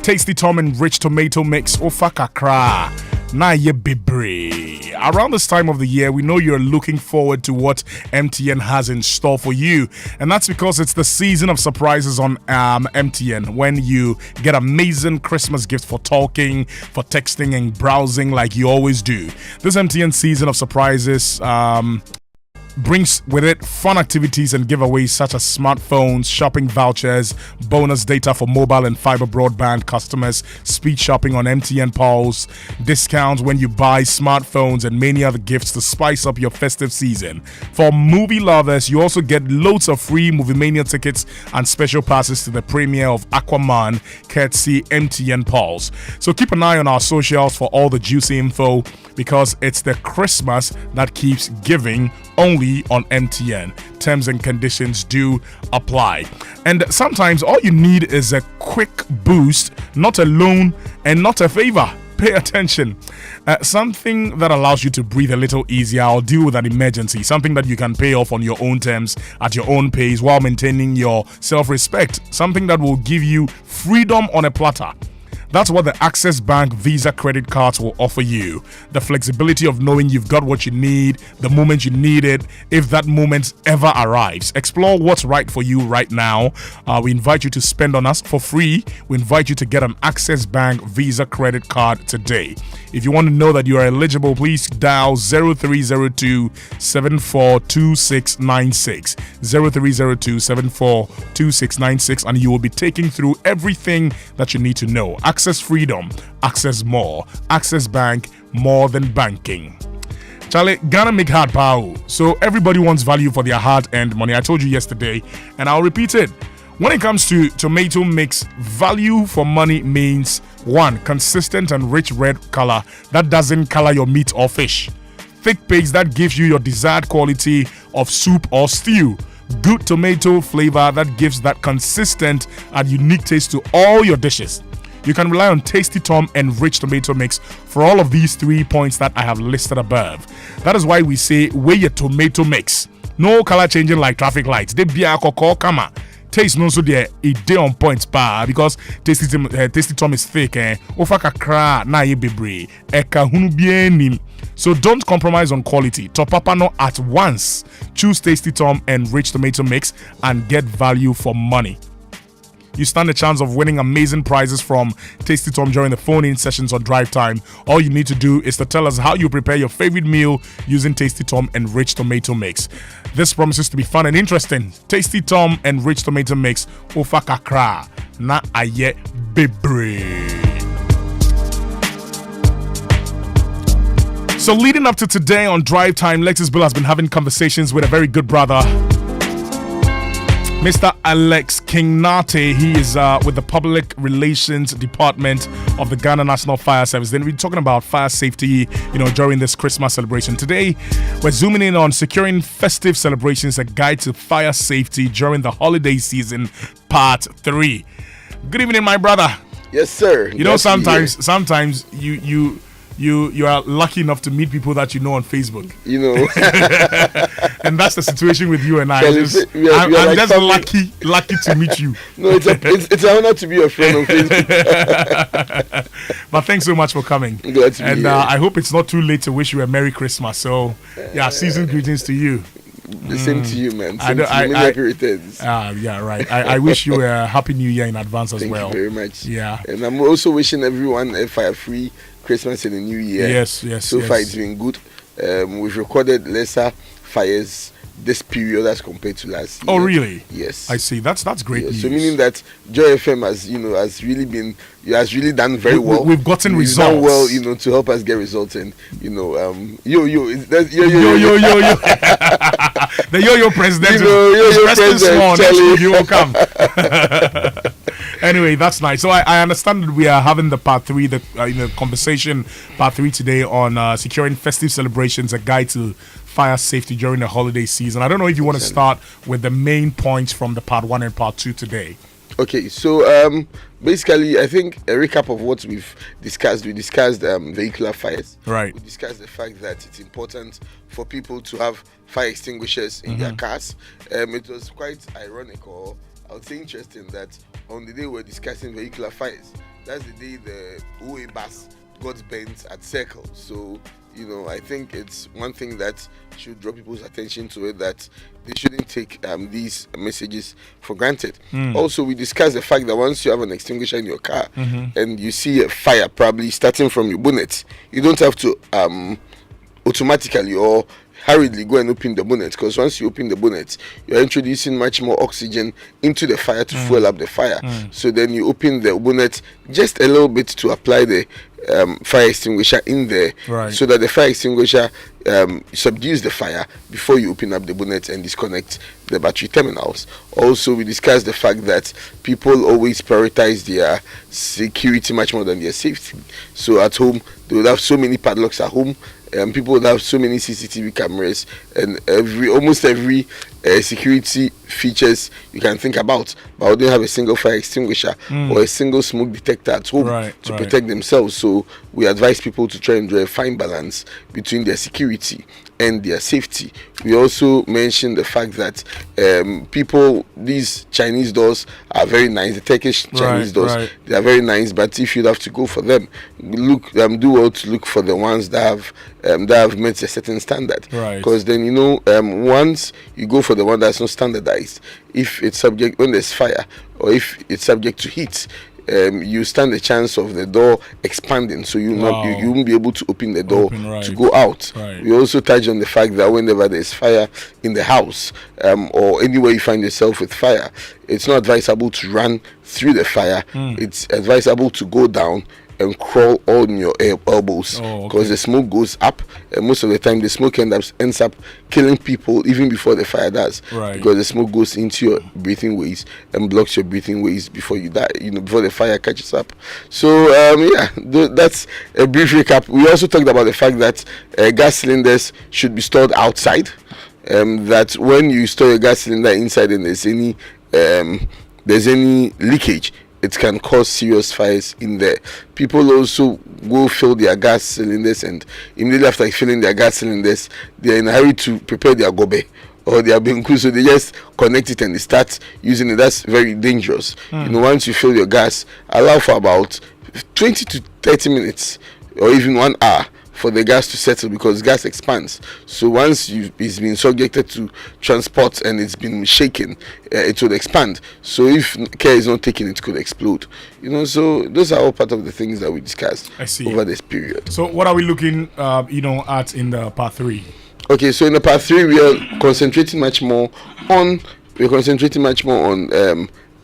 Tasty Tom and Rich Tomato Mix. Ofakakra. Na ye bebre. Around this time of the year, we know you're looking forward to what MTN has in store for you. And that's because it's the season of surprises on MTN, when you get amazing Christmas gifts for talking, for texting and browsing like you always do. This MTN season of surprises brings with it fun activities and giveaways such as smartphones, shopping vouchers, bonus data for mobile and fiber broadband customers, speed shopping on MTN Pulse, discounts when you buy smartphones, and many other gifts to spice up your festive season. For movie lovers, you also get loads of free Movie Mania tickets and special passes to the premiere of Aquaman, courtesy MTN Pulse. So keep an eye on our socials for all the juicy info, because it's the Christmas that keeps giving, only on MTN. Terms and conditions do apply. And sometimes all you need is a quick boost, not a loan and not a favor. Pay attention. Something that allows you to breathe a little easier or deal with an emergency. Something that you can pay off on your own terms at your own pace while maintaining your self-respect. Something that will give you freedom on a platter. That's what the Access Bank Visa credit cards will offer you. The flexibility of knowing you've got what you need the moment you need it, if that moment ever arrives. Explore what's right for you right now. We invite you to spend on us for free. We invite you to get an Access Bank Visa credit card today. If you want to know that you are eligible, please dial 0302 742696. 0302 742696, and you will be taken through everything that you need to know. Access freedom, access more. Access Bank, more than banking. Charlie, Ghana make hard power. So everybody wants value for their hard-earned money. I told you yesterday, and I'll repeat it. When it comes to tomato mix, value for money means 1. Consistent and rich red color that doesn't color your meat or fish. Thick paste that gives you your desired quality of soup or stew. Good tomato flavor that gives that consistent and unique taste to all your dishes. You can rely on Tasty Tom and Rich Tomato Mix for all of these 3 points that I have listed above. That is why we say, weigh your tomato mix. No color changing like traffic lights. They be a koko kama. Taste no so there A.D.O on points pa, because Tasty Tom is thick. Ofaka kra na ye bebre. Eka hunu bienim. So don't compromise on quality. Top up no at once. Choose Tasty Tom and Rich Tomato Mix and get value for money. You stand a chance of winning amazing prizes from Tasty Tom during the phone-in sessions or drive time. All you need to do is to tell us how you prepare your favorite meal using Tasty Tom and Rich Tomato Mix. This promises to be fun and interesting. Tasty Tom and Rich Tomato Mix. Ofakakra na aye bebre. So leading up to today on Drive Time, Lexus Bill has been having conversations with a very good brother, Mr. Alex King Nartey. He is with the Public Relations Department of the Ghana National Fire Service. Then we're talking about fire safety, during this Christmas celebration. Today, we're zooming in on securing festive celebrations, a guide to fire safety during the holiday season, part 3. Good evening, my brother. Yes, sir. Sometimes you are lucky enough to meet people that you know on Facebook. And that's the situation with you and I. I'm like just lucky to meet you. No, it's an honor to be your friend on Facebook. But thanks so much for coming. Glad to be here. I hope it's not too late to wish you a Merry Christmas. So, season greetings to you. The same to you, man. Many happy returns. Yeah, right. I wish you a Happy New Year in advance as well. Thank you very much. Yeah. And I'm also wishing everyone a fire-free Christmas and a New Year. Yes. So far, it's been good. We've recorded lesser fires this period as compared to last year. Oh, really? Yes. I see. That's great news. So meaning that Joy FM has really done very well. We've gotten results. Done well, to help us get results. And yo. The yo president. You will come. Anyway, that's nice. So I understand that we are having the part 3, the conversation part 3 today on securing festive celebrations, a guide to fire safety during the holiday season. I don't know if you want to start with the main points from the part 1 and part 2 today. Okay, so basically, I think a recap of what we've discussed. We discussed vehicular fires. Right. We discussed the fact that it's important for people to have fire extinguishers in their cars. It was quite ironic, or I would say interesting, that on the day we're discussing vehicular fires, that's the day the OA bus got bent at Circle. So, I think it's one thing that should draw people's attention to it, that they shouldn't take these messages for granted. Also, we discussed the fact that once you have an extinguisher in your car and you see a fire probably starting from your bonnet, you don't have to automatically or hurriedly go and open the bonnet, because once you open the bonnet, you're introducing much more oxygen into the fire to fuel up the fire. So then you open the bonnet just a little bit to apply the fire extinguisher in there, so that the fire extinguisher subdues the fire before you open up the bonnet and disconnect the battery terminals. Also, we discussed the fact that people always prioritize their security much more than their safety. So at home, they would have so many padlocks at home. People would have so many CCTV cameras and almost every security features you can think about, but they don't have a single fire extinguisher or a single smoke detector at home to protect themselves. So we advise people to try and draw a fine balance between their security and their safety. We also mentioned the fact that these Chinese doors are very nice. The Turkish Chinese doors, they are very nice, but if you'd have to go for them, do well to look for the ones that have met a certain standard. Because then once you go for the one that's not standardized, if it's subject, when there's fire or if it's subject to heat, you stand a chance of the door expanding, so you won't be able to open the door to go out. We also touch on the fact that whenever there's fire in the house or anywhere you find yourself with fire, it's not advisable to run through the fire. It's advisable to go down and crawl on your elbows, because the smoke goes up, and most of the time the smoke ends up killing people even before the fire does, because the smoke goes into your breathing ways and blocks your breathing ways before you die, before the fire catches up. So that's a brief recap. We also talked about the fact that gas cylinders should be stored outside, that when you store your gas cylinder inside and there's any leakage, it can cause serious fires in there. People also go fill their gas cylinders, and immediately after filling their gas cylinders, they're in a hurry to prepare their gobe or their benku, so they just connect it and they start using it. That's very dangerous. Once you fill your gas, allow for about 20 to 30 minutes or even 1 hour for the gas to settle, because gas expands. So once it's been subjected to transport and it's been shaken, it will expand. So if care is not taken, it could explode. So those are all part of the things that we discussed over this period. So what are we looking at in the part 3? Okay, so in the part 3 we are concentrating much more on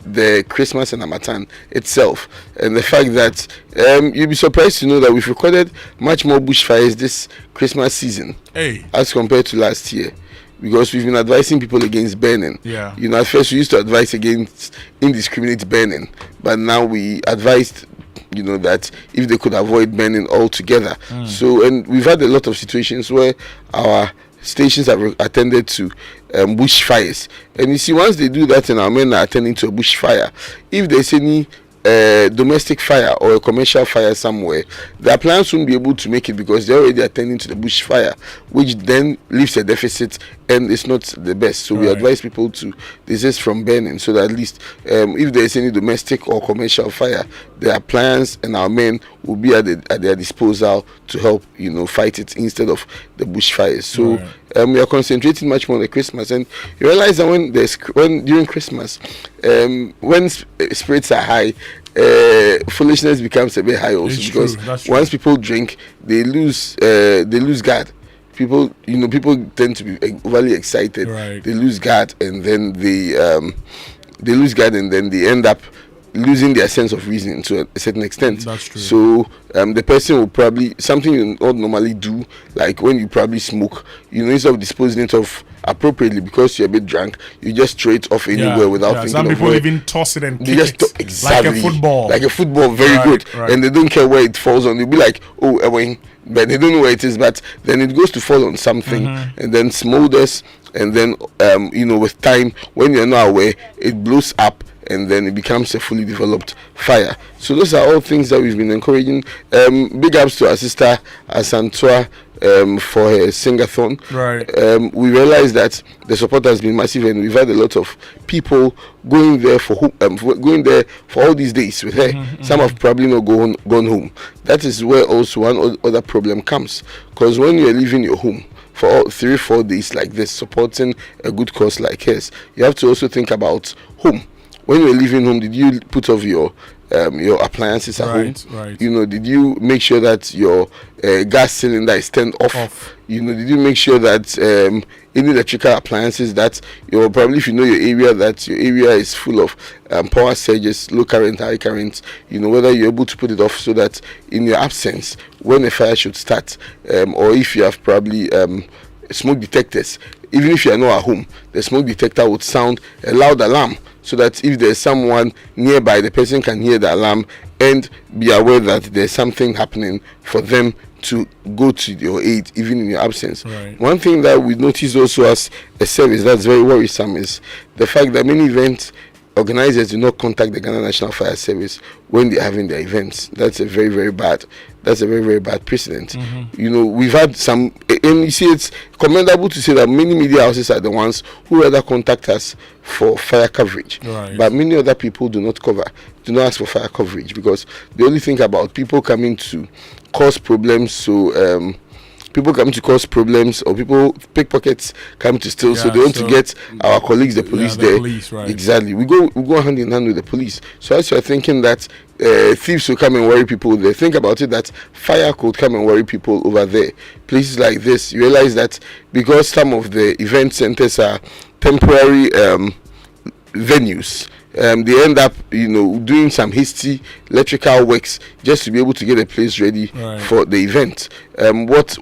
the Christmas and Harmattan itself, and the fact that you'll be surprised to know that we've recorded much more bushfires this Christmas season as compared to last year, because we've been advising people against burning. At first we used to advise against indiscriminate burning, but now we advised that if they could avoid burning altogether. So, and we've had a lot of situations where our stations have attended to bushfires, and you see, once they do that and our men are attending to a bushfire, if there's any domestic fire or a commercial fire somewhere, the appliance won't be able to make it because they're already attending to the bushfire, which then leaves a deficit, and it's not the best. So we advise people to desist from burning, so that at least if there's any domestic or commercial fire, the appliance and our men will be at their disposal to help fight it instead of the bushfires. So we are concentrating much more on the Christmas, and you realize that when during Christmas, when spirits are high, foolishness becomes a bit high also, because once people drink, they lose guard. People tend to be overly excited. They lose guard, and then they end up losing their sense of reason to a certain extent. That's true. So the person will probably, something you don't normally do, like when you probably smoke, instead of disposing it off appropriately because you're a bit drunk, you just throw it off anywhere without thinking. Some people even toss it and kick it exactly, like a football. Very good. And they don't care where it falls on. They'll be like, but they don't know where it is, but then it goes to fall on something and then smolders, and then with time, when you're not aware, it blows up, and then it becomes a fully developed fire. So those are all things that we've been encouraging. Big ups to our sister Asantua for her singathon. Right. We realized that the support has been massive, and we've had a lot of people going there going there for all these days with her. Some have probably not gone home. That is where also one other problem comes, because when you are leaving your home for 3-4 days like this, supporting a good cause like hers, you have to also think about home. When you were leaving home, did you put off your appliances at home? Right. Did you make sure that your gas cylinder is turned off? Did you make sure that any electrical appliances that probably, if you know your area, that your area is full of power surges, low current, high current, whether you're able to put it off so that in your absence, when a fire should start, or if you have probably smoke detectors, even if you are not at home, the smoke detector would sound a loud alarm, so that if there's someone nearby, the person can hear the alarm and be aware that there's something happening for them to go to your aid, even in your absence. Right. One thing that we notice also as a service that's very worrisome is the fact that many event organizers do not contact the Ghana National Fire Service when they're having their events. That's a very, very bad precedent. We've had some, and you see, it's commendable to say that many media houses are the ones who rather contact us for fire coverage. Right. But many other people do not ask for fire coverage, because they only think about people coming to cause problems. So people come to cause problems, or people pickpockets come to steal, so they want to get our colleagues, the police, there. Police, right. Exactly. We go hand in hand with the police. So as you're thinking that thieves will come and worry people there, think about it that fire could come and worry people over there. Places like this, you realize that because some of the event centers are temporary venues, they end up doing some hasty electrical works just to be able to get a place ready for the event. What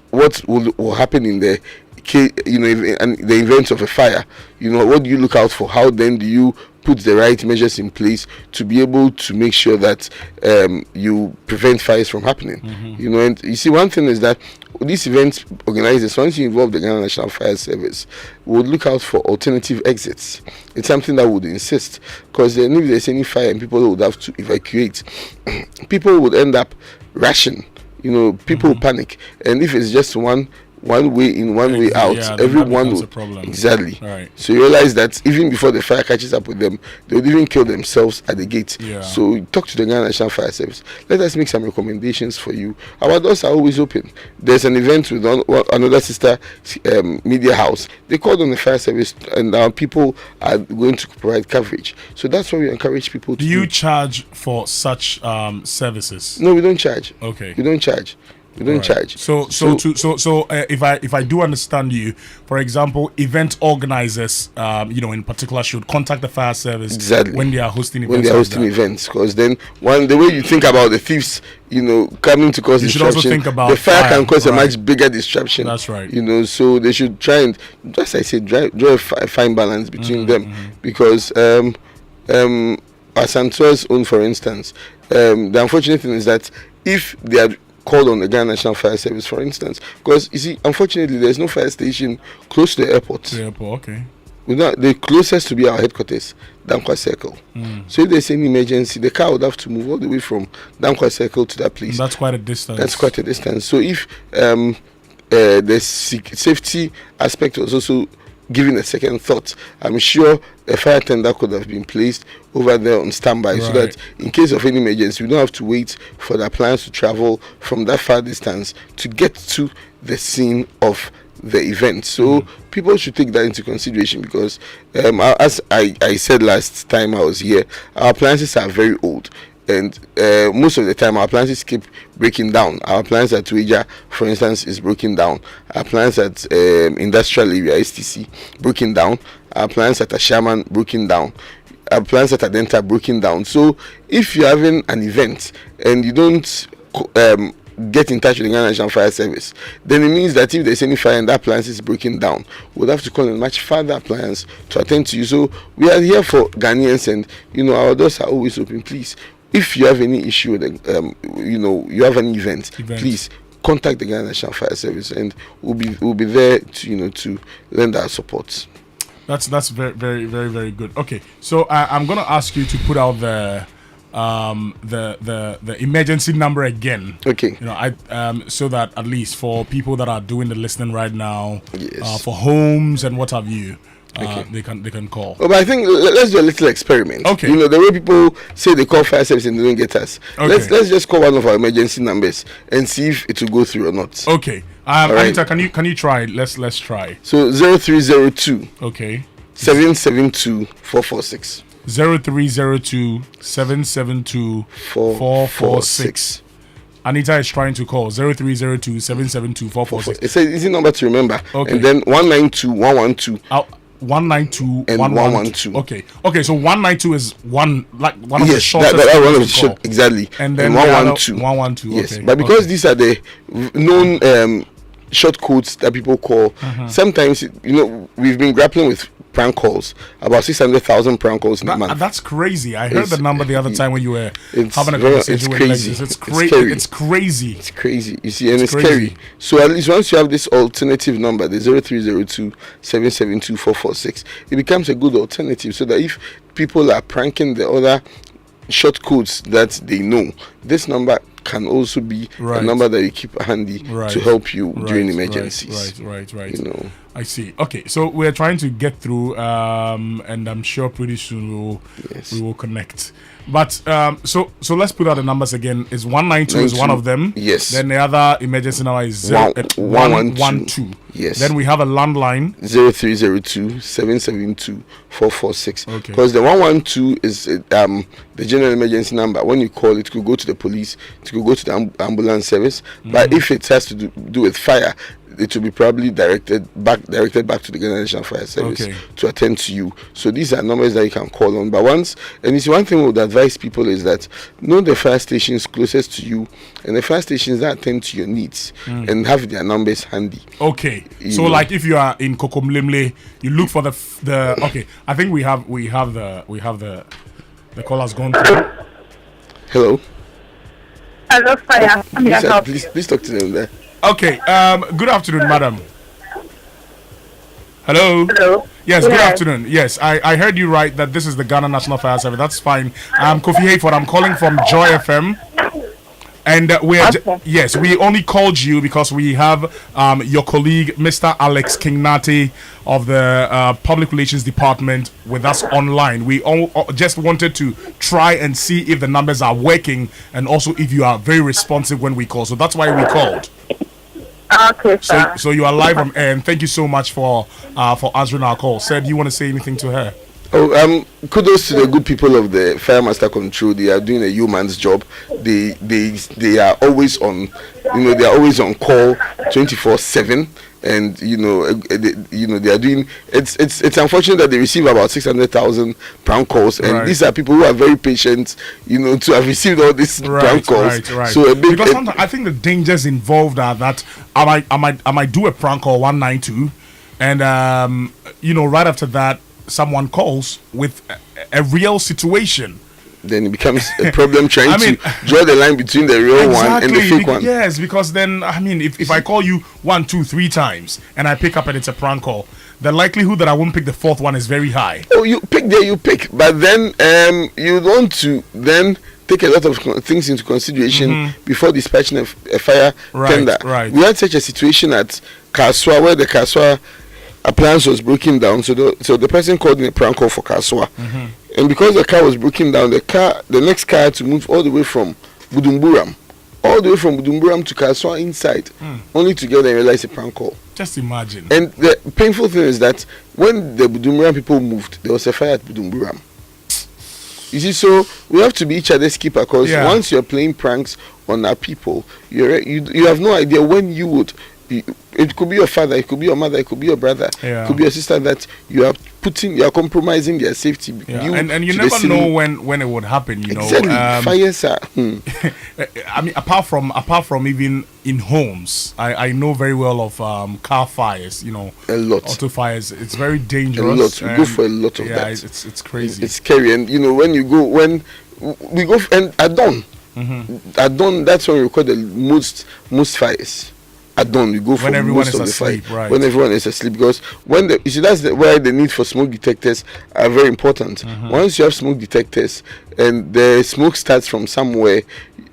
will happen in the the event of a fire? What do you look out for? How then do you put the right measures in place to be able to make sure that you prevent fires from happening? And you see, one thing is that these event organizers, once you involve the Ghana National Fire Service, would look out for alternative exits. It's something that would insist, because then if there's any fire and people would have to evacuate, people would end up rushing. People will panic, and if it's just one way in, one way out, everyone will. Exactly. Right. So you realize that even before the fire catches up with them, they would even kill themselves at the gate. Yeah. So talk to the Ghana National Fire Service. Let us make some recommendations for you. Our doors are always open. There's an event with another sister media house. They called on the fire service, and our people are going to provide coverage. So that's what we encourage people to do. Do you charge for such services? No, we don't charge. Okay. We don't charge. We don't charge. So if I do understand you, for example, event organizers, in particular, should contact the fire service when they are hosting events. When they are hosting events, because then the way you think about the thieves, coming to cause disruption, should also think about the fire can cause a much bigger disruption. That's right. So they should try and, just I said, draw a fine balance between them, because Asantua's own, for instance, the unfortunate thing is that if they are called on the Ghana National Fire Service, for instance, because you see, unfortunately, there's no fire station close to the airport. Okay. The closest to be our headquarters, Dankwa Circle. So if there's any emergency, the car would have to move all the way from Dankwa Circle to that place. And that's quite a distance. So if the safety aspect was also given a second thought, I'm sure a fire tender could have been placed over there on standby, so that in case of any emergency, we don't have to wait for the appliance to travel from that far distance to get to the scene of the event. So people should take that into consideration, because as I said last time I was here, our appliances are very old, and most of the time our appliances keep breaking down. Our appliance at Tuija, for instance, is broken down. Our appliance at industrial area STC broken down. Our appliance at Ashaman broken down. Our appliance at Adenta broken down. So if you're having an event and you don't get in touch with the Ghana National Fire Service, then it means that if there's any fire and that appliance is breaking down, we'll have to call a much further appliance to attend to you. So we are here for Ghanaians, and our doors are always open. Please, if you have any issue with you have an event, please contact the Ghana National Fire Service, and we'll be there to lend our support. That's very, very, very, very good. Okay, so I'm gonna ask you to put out the the emergency number again. Okay. You know, so that at least for people that are doing the listening right now, Yes. for homes and what have you, they can call. Oh, but I think let's do a little experiment. Okay. You know, the way people say they call fire service and they don't get us. Okay. Let's just call one of our emergency numbers and see if it will go through or not. Okay. Right. Anita, can you try? Let's try. So 0302. Okay. 772 446. 0302 772 446. Anita is trying to call 0302 772 446. It's an easy number to remember. Okay. And then 192 112. 192 and 112. Okay, so 192 is one of the shortest. That one of the short, exactly. And then 112. 112. Yes, okay. but because these are the known short codes that people call, sometimes we've been grappling with prank calls, about 600,000 prank calls in a month. That's crazy. I heard the number the other time when you were having a It's conversation with crazy. Lexus. It's scary. It's crazy. It's crazy. You see, and it's crazy. scary. So at least once you have this alternative number, the 0302 772 446, it becomes a good alternative so that if people are pranking the other short codes that they know, this number can also be a number that you keep handy to help you during emergencies. Right. You know. I see. Okay, so we're trying to get through, and I'm sure pretty soon we will connect. But so let's put out the numbers again. Is 192 is one of them. Yes. Then the other emergency number is 112. Yes. Then we have a landline 0302 772 446. Okay. Because the 112 is the general emergency number. When you call, it could go to the police, it could go to the ambulance service. But if it has to do with fire, it will be probably directed back to the Ghana National Fire Service to attend to you. So these are numbers that you can call on. But you see, one thing we would advise people is that know the fire stations closest to you and the fire stations that attend to your needs and have their numbers handy. Okay. So like if you are in Kokomlemle, you look for the okay. I think we have the callers gone through. Hello. Hello, fire. Please talk to them there. Okay, good afternoon, madam. Hello? Hello? Yes, good afternoon. Yes, I heard you right that this is the Ghana National Fire Service. That's fine. I'm Kofi Hayford. I'm calling from Joy FM. And we only called you because we have your colleague, Mr. Alex King Nartey of the Public Relations Department with us online. We just wanted to try and see if the numbers are working and also if you are very responsive when we call. So that's why we called. Okay, sir. So you are live on air, and thank you so much for answering our call. Sir, do you want to say anything to her? Kudos to the good people of the Fire Master Control. They are doing a yeoman's job. They are always on, they are always on call 24/7. And they are doing. It's unfortunate that they receive about 600,000 prank calls, and these are people who are very patient, to have received all these prank calls. Right. So because sometimes I think the dangers involved are that I might do a prank call 192, and right after that someone calls with a real situation. Then it becomes a problem trying to draw the line between the real one and the fake one. Yes, because then if I call you 1, 2, 3 times and I pick up and it's a prank call, the likelihood that I won't pick the fourth one is very high. Oh, you pick, but then you want to then take a lot of things into consideration before dispatching a fire tender. Right. We had such a situation at Kaswa where the Kaswa appliance was broken down, so the person called in a prank call for Kaswa. And because the car was broken down, the next car had to move all the way from Budumburam to Kaswa inside, only to get there and realize a prank call. Just imagine. And the painful thing is that when the Budumburam people moved, there was a fire at Budumburam. You see, so we have to be each other's keeper, because once you're playing pranks on our people, you have no idea when you would. It could be your father, it could be your mother, it could be your brother, it could be your sister that you are compromising their safety. And you never know when it would happen. Exactly. Fires are. Apart from even in homes, I know very well of car fires. A lot. Auto fires. It's very dangerous. A lot. We go for a lot of that. It's crazy. It's scary, and when we go and at dawn, that's when we record the most fires. at dawn. We go for when everyone most is of the asleep, fire right? when everyone is asleep, because when you see, that's why the need for smoke detectors are very important. Once you have smoke detectors and the smoke starts from somewhere,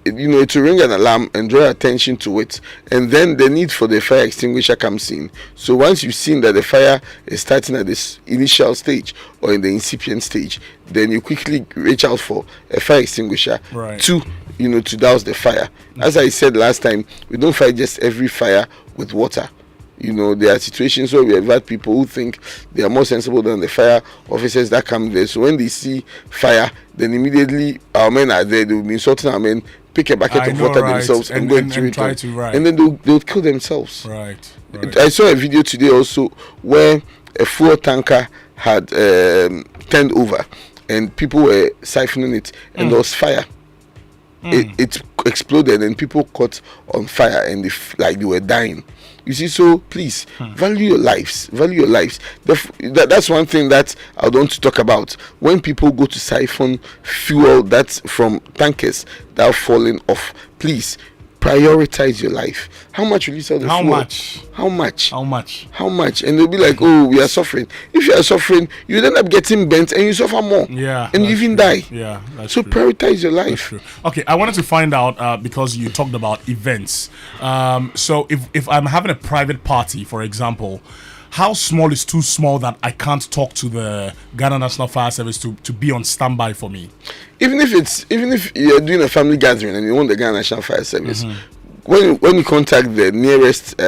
it will ring an alarm and draw attention to it, and then the need for the fire extinguisher comes in. So once you've seen that the fire is starting at this initial stage or in the incipient stage, then you quickly reach out for a fire extinguisher to douse the fire. As I said last time, we don't fight just every fire with water. There are situations where we have had people who think they are more sensible than the fire officers that come there. So when they see fire, then immediately our men are there. They will be insulting our men, pick a bucket of water themselves and go and throw it on. And then they'll kill themselves. Right. I saw a video today also where a fuel tanker had turned over and people were siphoning it, and there was fire. It exploded and people caught on fire and they were dying. You see, so please value your lives. That's one thing that I want to talk about. When people go to siphon fuel that's from tankers that are falling off, please prioritize your life. How much will you sell the fuel? How much? And they'll be like, oh, we are suffering. If you are suffering, you end up getting bent and you suffer more. Yeah. And you even die. Yeah. That's so true. Prioritize your life. Okay, I wanted to find out because you talked about events. So if I'm having a private party, for example, how small is too small that I can't talk to the Ghana National Fire Service to be on standby for me? Even if you're doing a family gathering and you want the Ghana National Fire Service, when you contact the nearest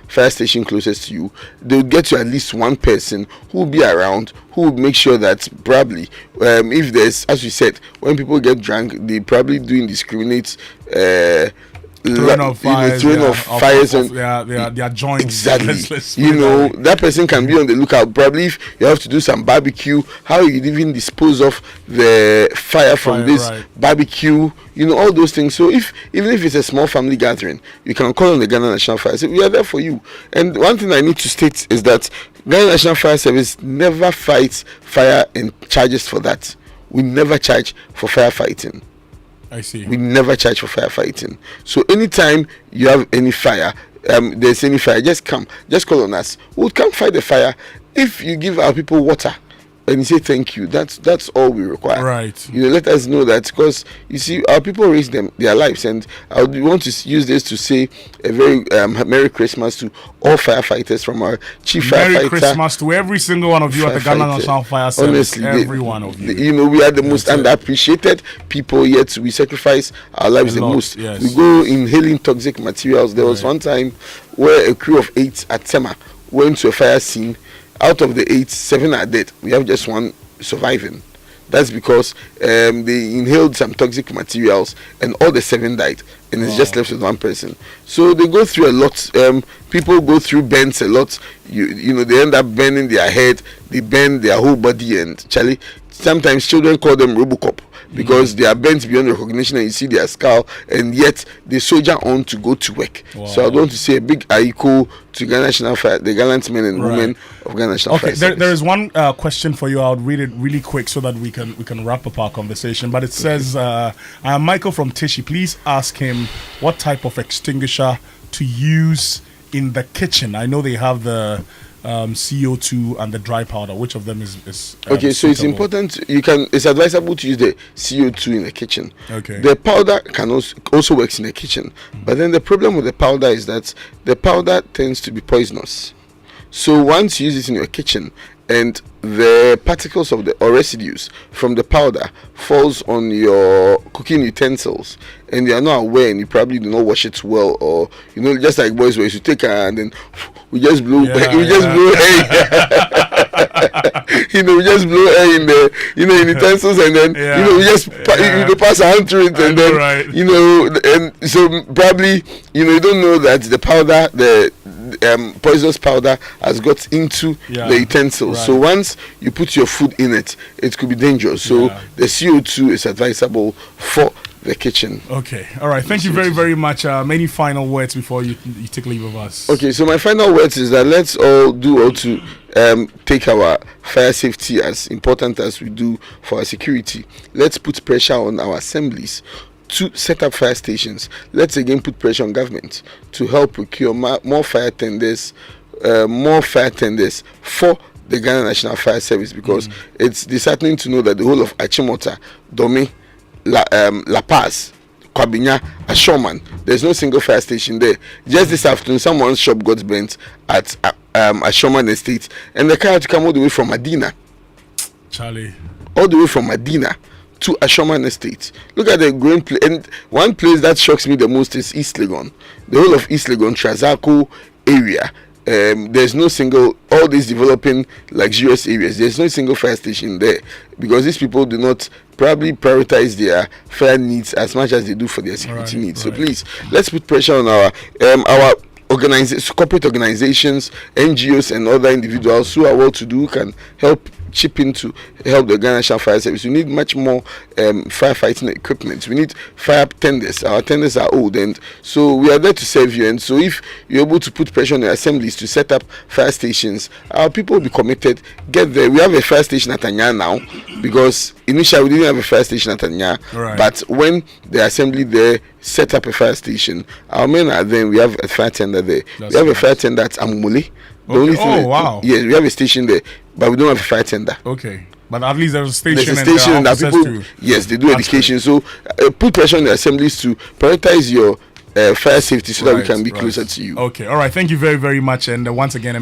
fire station closest to you, they'll get you at least one person who will be around, who will make sure that probably if there's, as we said, when people get drunk, they probably do indiscriminate throwing of fires and their joints. Exactly. That person can be on the lookout. Probably if you have to do some barbecue, how you even dispose of the fire from this barbecue, all those things. So even if it's a small family gathering, you can call on the Ghana National Fire Service. We are there for you. And one thing I need to state is that Ghana National Fire Service never fights fire and charges for that. We never charge for firefighting. I see. We never charge for firefighting. So anytime you have any fire, there's any fire, just call on us. We'll come fight the fire. If you give our people water and you say thank you, that's all we require. Right. Let us know that, because you see, our people raise their lives, and I would want to use this to say a very Merry Christmas to all firefighters from our chief firefighter. Merry Christmas to every single one of you at the Ghana National Fire Service. Honestly, every one of you. We are the most underappreciated people, yet we sacrifice our lives the most. Yes. We go inhaling toxic materials. There was one time where a crew of 8 at Tema went to a fire scene. Out of the 8, 7 are dead. We have just 1 surviving. That's because they inhaled some toxic materials and all the 7 died, and it's just left with 1 person. So they go through a lot. People go through burns a lot. They end up burning their head, they burn their whole body, and sometimes children call them Robocop, because they are bent beyond recognition and you see their skull, and yet they soldier on to go to work. So I want to say a big aiko to Ghana National Fire, the gallant men and women of Ghana National Fire. Okay, there is one question for you. I'll read it really quick so that we can wrap up our conversation. But it says, I'm Michael from Tishi. Please ask him what type of extinguisher to use in the kitchen. I know they have the CO2 and the dry powder. Which of them is okay? So it's important. It's advisable to use the CO2 in the kitchen. Okay. The powder can also works in the kitchen, but then the problem with the powder is that the powder tends to be poisonous. So once you use it in your kitchen and the particles of or residues from the powder falls on your cooking utensils and you are not aware and you probably do not wash it well, or just like boys where you take and then we just blow blow air. We just blow air in the in utensils, and then we just pass a hand through it, and then and so probably you don't know that the powder, the poisonous powder, has got into the utensils. So once you put your food in it, it could be dangerous. So the CO2 is advisable for the kitchen. Okay, all right. Thank you very, very much. Many final words before you take leave of us. Okay, so my final words is that let's all do all to take our fire safety as important as we do for our security. Let's put pressure on our assemblies to set up fire stations. Let's again put pressure on government to help procure more fire tenders for the Ghana National Fire Service, because it's disheartening to know that the whole of Achimota, Dome, La Paz, Kwabinya, Ashoman, there's no single fire station there. Just this afternoon, someone's shop got burnt at Ashoman Estate, and the car had to come all the way from Medina. Charlie. All the way from Medina to Ashoman Estate. Look at the growing place. And one place that shocks me the most is East Legon. The whole of East Legon, Trazako area. There's no single, all these developing luxurious areas, there's no single fire station there, because these people do not probably prioritize their fire needs as much as they do for their security needs. So please, let's put pressure on our corporate organizations, NGOs, and other individuals who are well to do, can help chip in to help the Ghana National Fire Service. We need much more firefighting equipment. We need fire tenders. Our tenders are old, and so we are there to serve you. And so if you're able to put pressure on the assemblies to set up fire stations, our people will be committed. Get there. We have a fire station at Anya now, because initially we didn't have a fire station at Anya, but when the assembly there set up a fire station, our men are there. We have a fire tender there. We have a fire tender at Amumuli. Wow. Yes, we have a station there, but we don't have a fire tender. Okay. But at least there's a station. There's a station that people, yes, they do education. Great. So put pressure on the assemblies to prioritize your fire safety so that we can be closer to you. Okay. All right. Thank you very, very much. And once again,